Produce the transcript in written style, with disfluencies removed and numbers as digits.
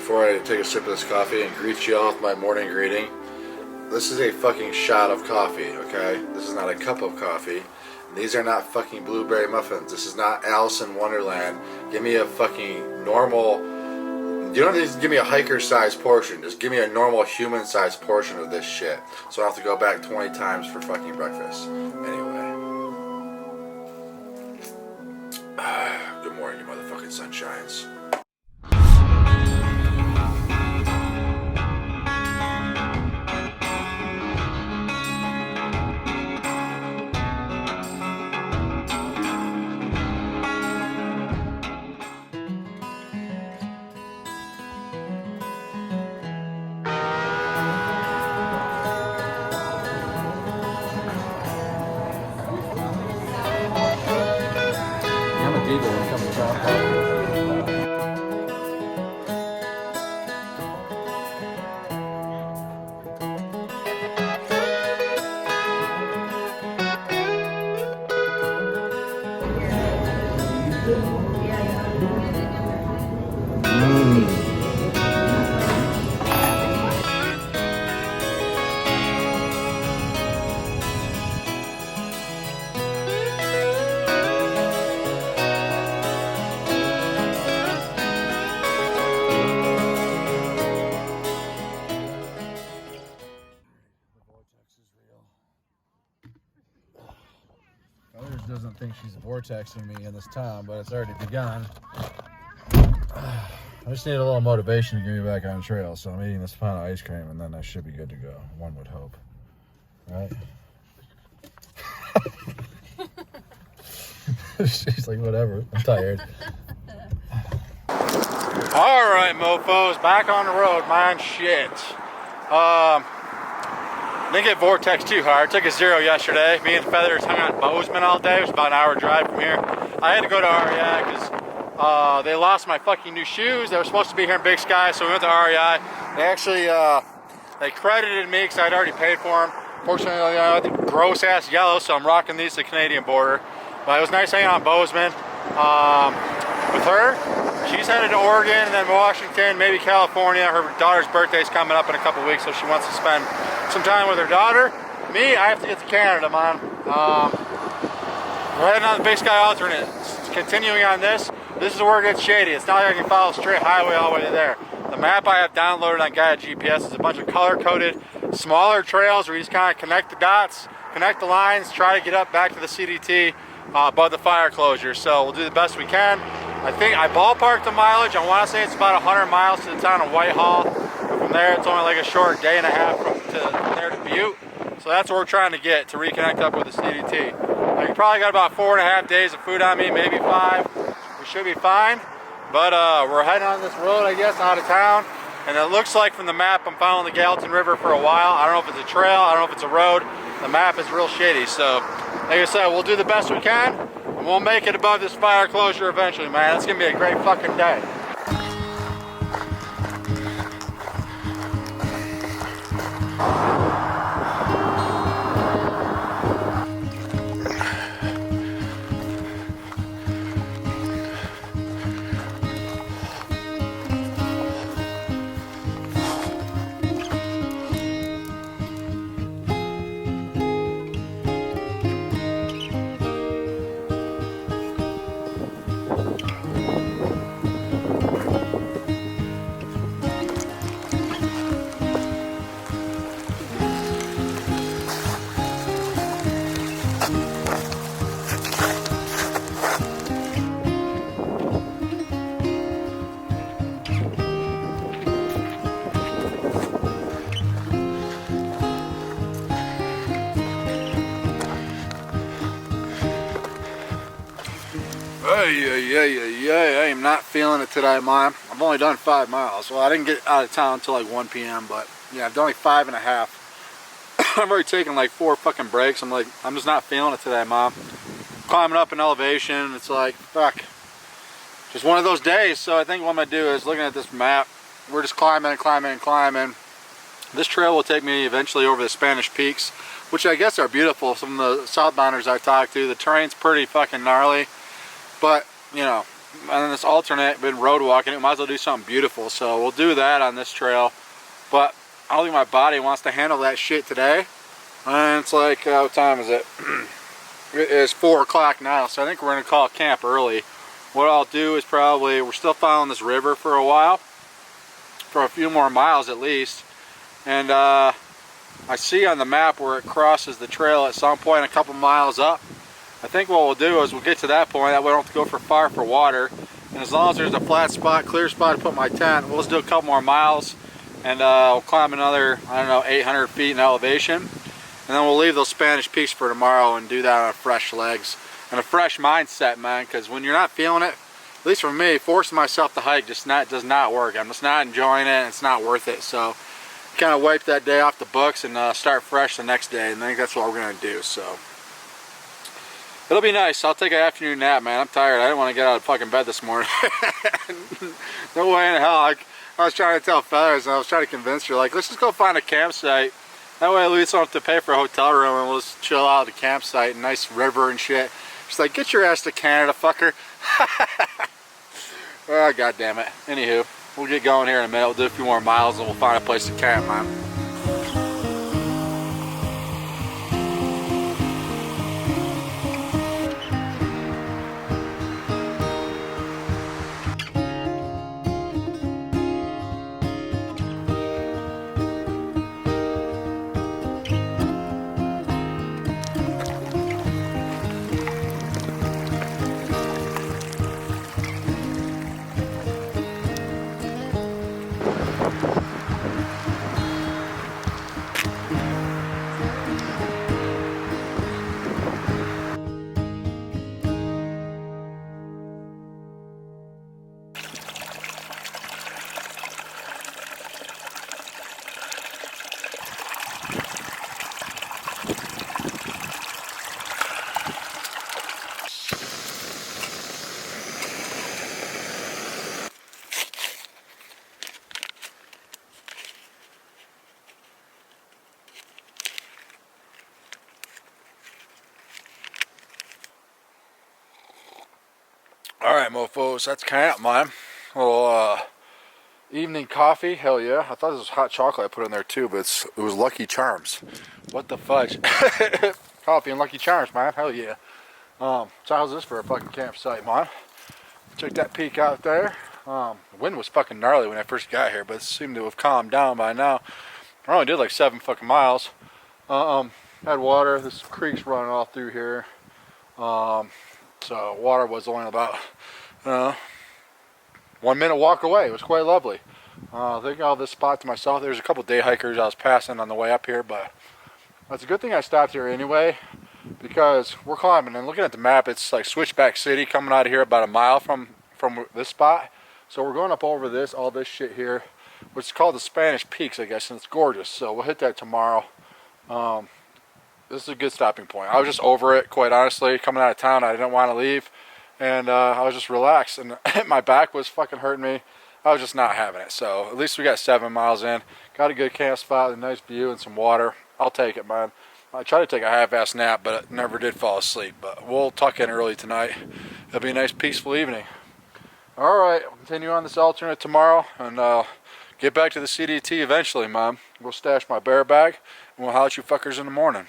before I take a sip of this coffee and greet you all with my morning greeting, this is a fucking shot of coffee, okay? This is not a cup of coffee. These are not fucking blueberry muffins. This is not Alice in Wonderland. Give me a fucking normal... You don't need to give me a hiker-sized portion. Just give me a normal human-sized portion of this shit. So I don't have to go back 20 times for fucking breakfast. Anyway. Good morning, you motherfucking sunshines. Doesn't think she's vortexing me in this town, but it's already begun. I just need a little motivation to get me back on trail, so I'm eating this pound of ice cream and then I should be good to go. One would hope. Right? She's like, whatever, I'm tired. Alright, mofos, back on the road, man, shit. Didn't get vortex too hard. Took a 0 yesterday. Me and Feathers hung out in Bozeman all day. It was about an hour drive from here. I had to go to REI because they lost my fucking new shoes. They were supposed to be here in Big Sky, so we went to REI. They actually they credited me because I'd already paid for them. Fortunately, the gross ass yellow, so I'm rocking these to the Canadian border. But it was nice hanging out in Bozeman with her. She's headed to Oregon and then Washington, maybe California. Her daughter's birthday's coming up in a couple weeks, so she wants to spend some time with her daughter. Me, I have to get to Canada, man. We're heading on the Big Sky alternate. Continuing on this is where it gets shady. It's not like I can follow a straight highway all the way to there. The map I have downloaded on Gaia GPS is a bunch of color-coded, smaller trails where you just kind of connect the dots, connect the lines, try to get up back to the CDT above the fire closure. So we'll do the best we can. I think I ballparked the mileage. I want to say it's about 100 miles to the town of Whitehall. From there, it's only like a short day and a half from there to Butte. So that's where we're trying to get to reconnect up with the CDT. I probably got about 4.5 days of food on me, maybe 5. We should be fine. But we're heading on this road, I guess, out of town. And it looks like from the map I'm following the Gallatin River for a while. I don't know if it's a trail, I don't know if it's a road. The map is real shady. So, like I said, we'll do the best we can. And we'll make it above this fire closure eventually, man. It's going to be a great fucking day. I am not feeling it today, man. I've only done 5 miles. Well, I didn't get out of town until like 1 p.m. But yeah, I've done like 5.5. I've already taken like 4 fucking breaks. I'm just not feeling it today, man. Climbing up in elevation, it's like, fuck. Just one of those days. So I think what I'm gonna do is, looking at this map, we're just climbing and climbing and climbing. This trail will take me eventually over the Spanish Peaks, which I guess are beautiful. Some of the southbounders I've talked to, the terrain's pretty fucking gnarly. But, you know, then this alternate, been road walking it, might as well do something beautiful. So we'll do that on this trail. But I don't think my body wants to handle that shit today. And it's like, what time is it? It is 4 o'clock now, so I think we're gonna call camp early. What I'll do is probably, we're still following this river for a while, for a few more miles at least. And I see on the map where it crosses the trail at some point a couple miles up. I think what we'll do is we'll get to that point, that way I don't have to go for far for water. And as long as there's a flat spot, clear spot to put my tent, we'll just do a couple more miles and we'll climb another, I don't know, 800 feet in elevation. And then we'll leave those Spanish Peaks for tomorrow and do that on fresh legs and a fresh mindset, man, because when you're not feeling it, at least for me, forcing myself to hike does not work. I'm just not enjoying it and it's not worth it. So kind of wipe that day off the books and start fresh the next day, and I think that's what we're going to do. So it'll be nice. I'll take an afternoon nap, man. I'm tired. I didn't want to get out of fucking bed this morning. No way in hell. I was trying to tell Feathers, and I was trying to convince her, like, let's just go find a campsite. That way at least I don't have to pay for a hotel room and we'll just chill out at the campsite, nice river and shit. She's like, get your ass to Canada, fucker. Oh, god damn it. Anywho, we'll get going here in a minute. We'll do a few more miles and we'll find a place to camp, man. Alright, mofos, that's camp, man. Little evening coffee, hell yeah. I thought this was hot chocolate I put in there too, but it was Lucky Charms. What the fudge? Coffee and Lucky Charms, man, hell yeah. So how's this for a fucking campsite, man? Check that peak out there. The wind was fucking gnarly when I first got here, but it seemed to have calmed down by now. I only did like 7 fucking miles. Had water, this creek's running all through here. So water was only about 1 minute walk away. It was quite lovely. I think all this spot to myself. There's a couple day hikers I was passing on the way up here, but that's a good thing I stopped here anyway, because we're climbing and looking at the map, it's like Switchback City coming out of here about a mile from this spot. So we're going up over this, all this shit here, which is called the Spanish Peaks, I guess, and it's gorgeous. So we'll hit that tomorrow. This is a good stopping point. I was just over it, quite honestly. Coming out of town, I didn't want to leave. And I was just relaxed. And my back was fucking hurting me. I was just not having it. So at least we got 7 miles in. Got a good camp spot, a nice view, and some water. I'll take it, man. I tried to take a half-ass nap, but I never did fall asleep. But we'll tuck in early tonight. It'll be a nice, peaceful evening. All right, we'll continue on this alternate tomorrow. And get back to the CDT eventually, man. We'll stash my bear bag. And we'll holler at you fuckers in the morning.